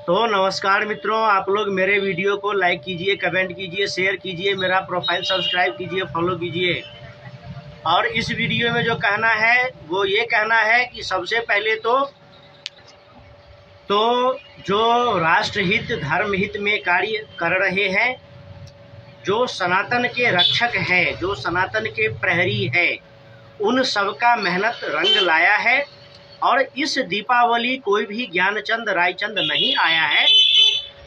तो नमस्कार मित्रों, आप लोग मेरे वीडियो को लाइक कीजिए, कमेंट कीजिए, शेयर कीजिए, मेरा प्रोफाइल सब्सक्राइब कीजिए, फॉलो कीजिए। और इस वीडियो में जो कहना है वो ये कहना है कि सबसे पहले तो जो राष्ट्रहित धर्महित में कार्य कर रहे हैं, जो सनातन के रक्षक हैं, जो सनातन के प्रहरी हैं, उन सबका मेहनत रंग लाया है। और इस दीपावली कोई भी ज्ञानचंद रायचंद नहीं आया है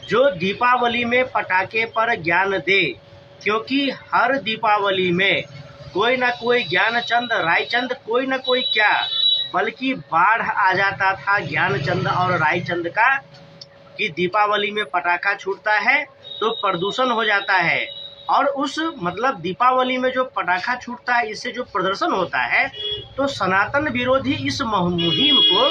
जो दीपावली में पटाखे पर ज्ञान दे, क्योंकि हर दीपावली में कोई ना कोई ज्ञानचंद रायचंद, कोई ना कोई क्या, बल्कि बाढ़ आ जाता था ज्ञानचंद और रायचंद का कि दीपावली में पटाखा छूटता है तो प्रदूषण हो जाता है। और उस मतलब दीपावली में जो पटाखा छूटता है, इससे जो प्रदर्शन होता है, तो सनातन विरोधी इस मुहिम को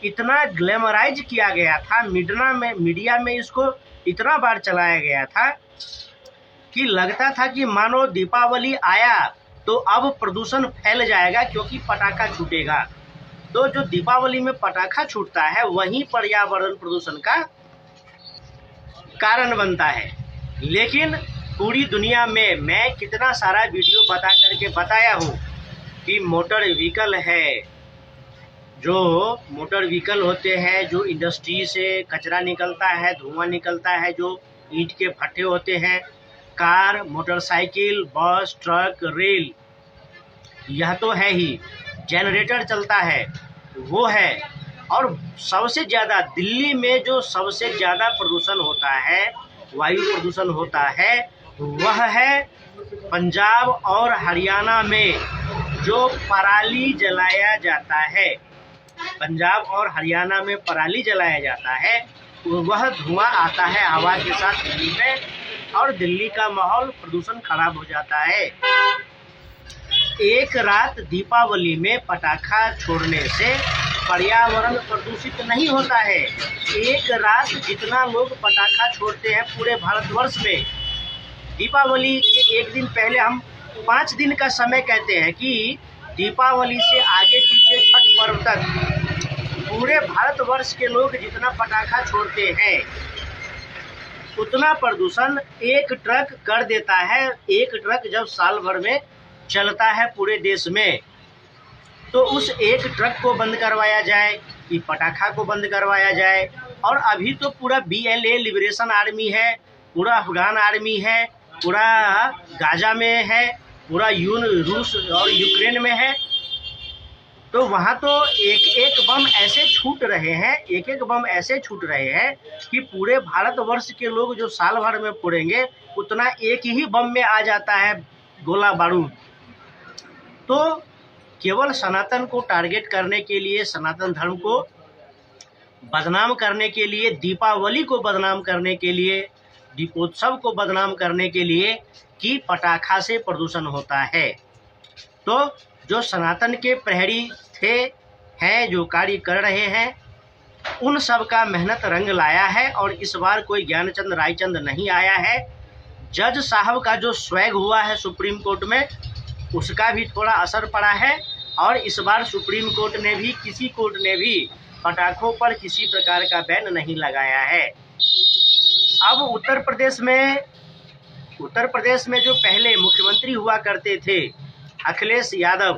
इतना ग्लैमराइज किया गया था, मीडिया में इसको इतना बार चलाया गया था कि लगता था कि मानो दीपावली आया तो अब प्रदूषण फैल जाएगा क्योंकि पटाखा छूटेगा। तो जो दीपावली में पटाखा छूटता है वही पर्यावरण प्रदूषण का कारण बनता है। लेकिन पूरी दुनिया में मैं कितना सारा वीडियो बता करके बताया हूँ कि मोटर व्हीकल है, जो मोटर व्हीकल होते हैं, जो इंडस्ट्री से कचरा निकलता है, धुआं निकलता है, जो ईंट के भट्ठे होते हैं, कार, मोटरसाइकिल, बस, ट्रक, रेल, यह तो है ही, जनरेटर चलता है वो है। और सबसे ज़्यादा दिल्ली में जो सबसे ज़्यादा प्रदूषण होता है, वायु प्रदूषण होता है, वह है पंजाब और हरियाणा में जो पराली जलाया जाता है। पंजाब और हरियाणा में पराली जलाया जाता है, वह धुआं आता है हवा के साथ दिल्ली में और दिल्ली का माहौल प्रदूषण खराब हो जाता है। एक रात दीपावली में पटाखा छोड़ने से पर्यावरण प्रदूषित नहीं होता है। एक रात जितना लोग पटाखा छोड़ते हैं पूरे भारतवर्ष में, दीपावली के एक दिन पहले हम 5 दिन का समय कहते हैं कि दीपावली से आगे पीछे छठ पर्व तक पूरे भारतवर्ष के लोग जितना पटाखा छोड़ते हैं उतना प्रदूषण एक ट्रक कर देता है। एक ट्रक जब साल भर में चलता है पूरे देश में, तो उस एक ट्रक को बंद करवाया जाए, कि पटाखा को बंद करवाया जाए। और अभी तो पूरा BLA लिबरेशन आर्मी है, पूरा अफगान आर्मी है, पूरा गाजा में है, पूरा रूस और यूक्रेन में है। तो वहाँ तो एक एक बम ऐसे छूट रहे हैं, एक एक बम ऐसे छूट रहे हैं कि पूरे भारतवर्ष के लोग जो साल भर में फोड़ेंगे उतना एक ही बम में आ जाता है गोला बारूद। तो केवल सनातन को टारगेट करने के लिए, सनातन धर्म को बदनाम करने के लिए, दीपावली को बदनाम करने के लिए, दीपोत्सव को बदनाम करने के लिए कि पटाखा से प्रदूषण होता है। तो जो सनातन के प्रहरी हैं, जो कार्य कर रहे हैं, उन सब का मेहनत रंग लाया है। और इस बार कोई ज्ञानचंद रायचंद नहीं आया है। जज साहब का जो स्वैग हुआ है सुप्रीम कोर्ट में, उसका भी थोड़ा असर पड़ा है। और इस बार सुप्रीम कोर्ट ने भी, किसी कोर्ट ने भी पटाखों पर किसी प्रकार का बैन नहीं लगाया है। अब उत्तर प्रदेश में जो पहले मुख्यमंत्री हुआ करते थे अखिलेश यादव,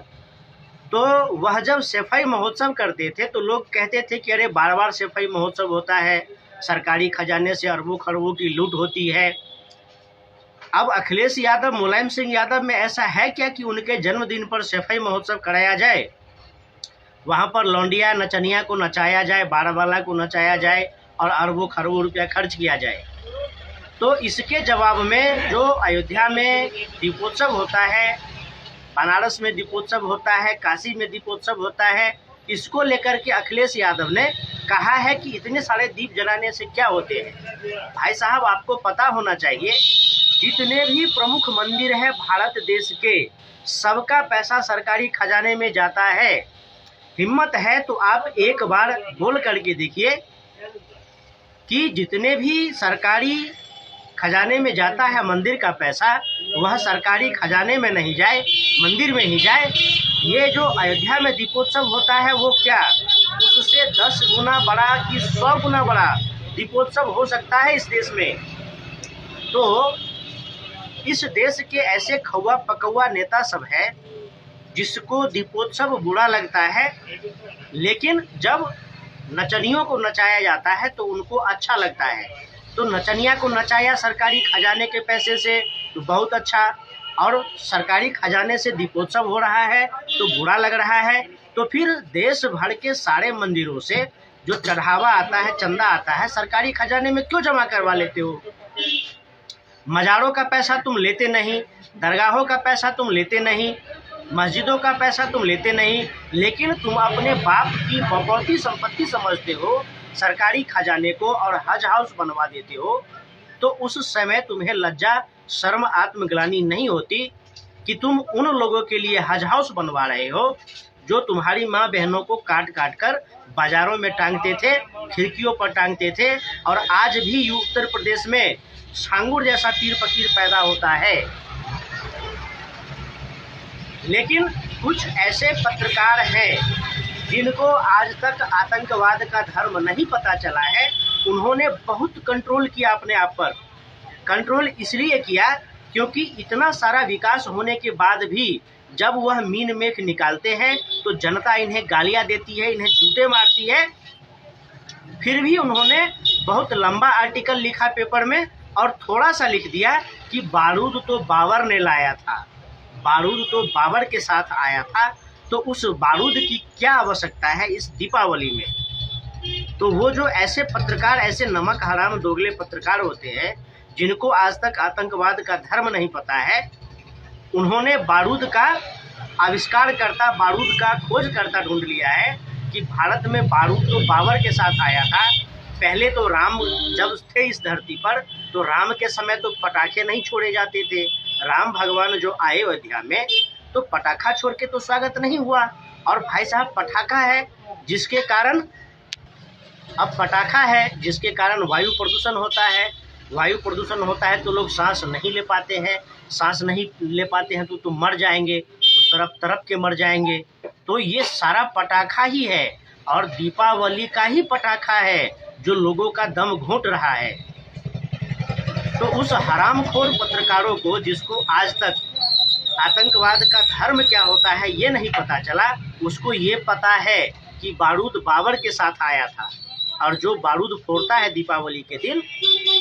तो वह जब सफाई महोत्सव करते थे तो लोग कहते थे कि अरे बार बार सफाई महोत्सव होता है, सरकारी खजाने से अरबों खरबों की लूट होती है। अब अखिलेश यादव, मुलायम सिंह यादव में ऐसा है क्या कि उनके जन्मदिन पर सफाई महोत्सव कराया जाए, वहाँ पर लौंडिया नचनिया को नचाया जाए, बारावाला को नचाया जाए और अरबों खरबों रुपया खर्च किया जाए? तो इसके जवाब में जो अयोध्या में दीपोत्सव होता है, बनारस में दीपोत्सव होता है, काशी में दीपोत्सव होता है, इसको लेकर के अखिलेश यादव ने कहा है कि इतने सारे दीप जलाने से क्या होते हैं। भाई साहब, आपको पता होना चाहिए जितने भी प्रमुख मंदिर हैं भारत देश के, सबका पैसा सरकारी खजाने में जाता है। हिम्मत है तो आप एक बार बोल करके देखिए कि जितने भी सरकारी खजाने में जाता है मंदिर का पैसा, वह सरकारी खजाने में नहीं जाए, मंदिर में ही जाए। ये जो अयोध्या में दीपोत्सव होता है वो क्या उससे 10 गुना बड़ा कि 100 गुना बड़ा दीपोत्सव हो सकता है इस देश में। तो इस देश के ऐसे खौआ पकौआ नेता सब है जिसको दीपोत्सव बुरा लगता है, लेकिन जब नचनियों को नचाया जाता है तो उनको अच्छा लगता है। तो नचनिया को नचाया सरकारी खजाने के पैसे से तो बहुत अच्छा, और सरकारी खजाने से दीपोत्सव हो रहा है तो बुरा लग रहा है। तो फिर देश भर के सारे मंदिरों से जो चढ़ावा आता है, चंदा आता है, सरकारी खजाने में क्यों जमा करवा लेते हो? मज़ारों का पैसा तुम लेते नहीं, दरगाहों का पैसा तुम लेते नहीं, मस्जिदों का पैसा तुम लेते नहीं, लेकिन तुम अपने बाप की बकौती संपत्ति समझते हो सरकारी खजाने को और हज हाउस बनवा देते हो। तो उस समय तुम्हें लज्जा, शर्म, आत्मग्लानि नहीं होती कि तुम उन लोगों के लिए हज हाउस बनवा रहे हो जो तुम्हारी माँ बहनों को काट काट कर बाजारों में टांगते थे, खिड़कियों पर टांगते थे, और आज भी उत्तर प्रदेश में छांगुर जैसा पीर फकीर पैदा होता है। लेकिन कुछ ऐसे पत्रकार हैं जिनको आज तक आतंकवाद का धर्म नहीं पता चला है। उन्होंने बहुत कंट्रोल किया अपने आप पर। कंट्रोल इसलिए किया क्योंकि इतना सारा विकास होने के बाद भी जब वह मीन मेख निकालते हैं तो जनता इन्हें गालियां देती है, इन्हें जूते मारती है। फिर भी उन्होंने बहुत लंबा आर्टिकल लिखा पेपर में और थोड़ा सा लिख दिया कि बारूद तो बाबर ने लाया था, बारूद तो बाबर के साथ आया था। तो उस बारूद की क्या आवश्यकता है इस दीपावली में? तो वो जो ऐसे पत्रकार, ऐसे नमक हराम दोगले पत्रकार होते हैं जिनको आज तक आतंकवाद का धर्म नहीं पता है, उन्होंने बारूद का आविष्कारकर्ता, बारूद का खोजकर्ता ढूंढ लिया है कि भारत में बारूद तो बाबर के साथ आया था। पहले तो राम जब थे इस धरती पर तो राम के समय तो पटाखे नहीं छोड़े जाते थे। राम भगवान जो आए अयोध्या में तो पटाखा छोड़ के तो स्वागत नहीं हुआ। और भाई साहब, पटाखा है जिसके कारण, अब पटाखा है जिसके कारण वायु प्रदूषण होता है। वायु प्रदूषण होता है तो लोग सांस नहीं ले पाते हैं, सांस नहीं ले पाते हैं तो मर जाएंगे, तो तरफ तरफ के मर जाएंगे। तो ये सारा पटाखा ही है और दीपावली का ही पटाखा है जो लोगों का दम घोंट रहा है। तो उस हरामखोर पत्रकारों को, जिसको आज तक आतंकवाद का धर्म क्या होता है ये नहीं पता चला, उसको ये पता है कि बारूद बाबर के साथ आया था। और जो बारूद फोड़ता है दीपावली के दिन,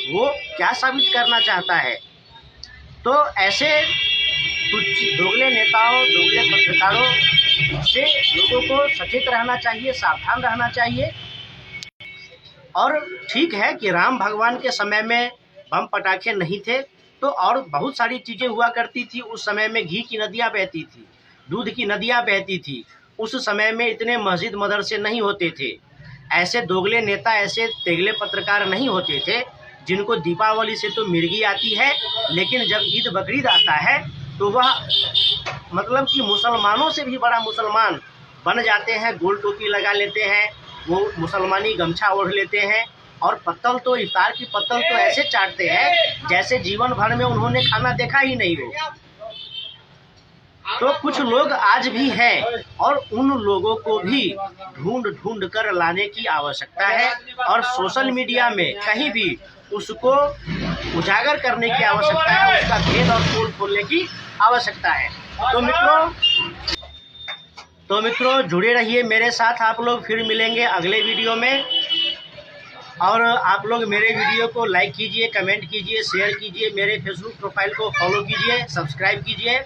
वो क्या साबित करना चाहता है? तो ऐसे कुछ दोगले नेताओं, दोगले पत्रकारों से लोगों को सचेत रहना चाहिए, सावधान रहना चाहिए। और ठीक है कि राम भगवान के समय में बम पटाखे नहीं थे तो और बहुत सारी चीज़ें हुआ करती थी। उस समय में घी की नदियाँ बहती थी, दूध की नदियाँ बहती थी। उस समय में इतने मस्जिद मदरसे नहीं होते थे। ऐसे दोगले नेता, ऐसे तेगले पत्रकार नहीं होते थे जिनको दीपावली से तो मिर्गी आती है, लेकिन जब ईद बकरीद आता है तो वह मतलब कि मुसलमानों से भी बड़ा मुसलमान बन जाते हैं। गोल टोपी लगा लेते हैं, वो मुसलमानी गमछा ओढ़ लेते हैं और पत्तल तो, इफ्तार की पत्तल तो ऐसे चाटते हैं जैसे जीवन भर में उन्होंने खाना देखा ही नहीं हो। तो कुछ लोग आज भी हैं और उन लोगों को भी ढूंढ ढूंढ कर लाने की आवश्यकता है और सोशल मीडिया में कहीं भी उसको उजागर करने की आवश्यकता है, उसका भेद और पोल खोलने की आवश्यकता है। तो मित्रों जुड़े रहिए मेरे साथ। आप लोग फिर मिलेंगे अगले वीडियो में। और आप लोग मेरे वीडियो को लाइक कीजिए, कमेंट कीजिए, शेयर कीजिए, मेरे फेसबुक प्रोफाइल को फॉलो कीजिए, सब्सक्राइब कीजिए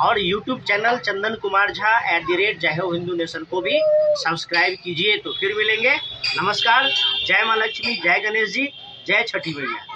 और यूट्यूब चैनल चंदन कुमार झा @जय हो हिंदू नेशन को भी सब्सक्राइब कीजिए। तो फिर मिलेंगे। नमस्कार। जय माँ लक्ष्मी, जय गणेश जी, जय छठी मैया।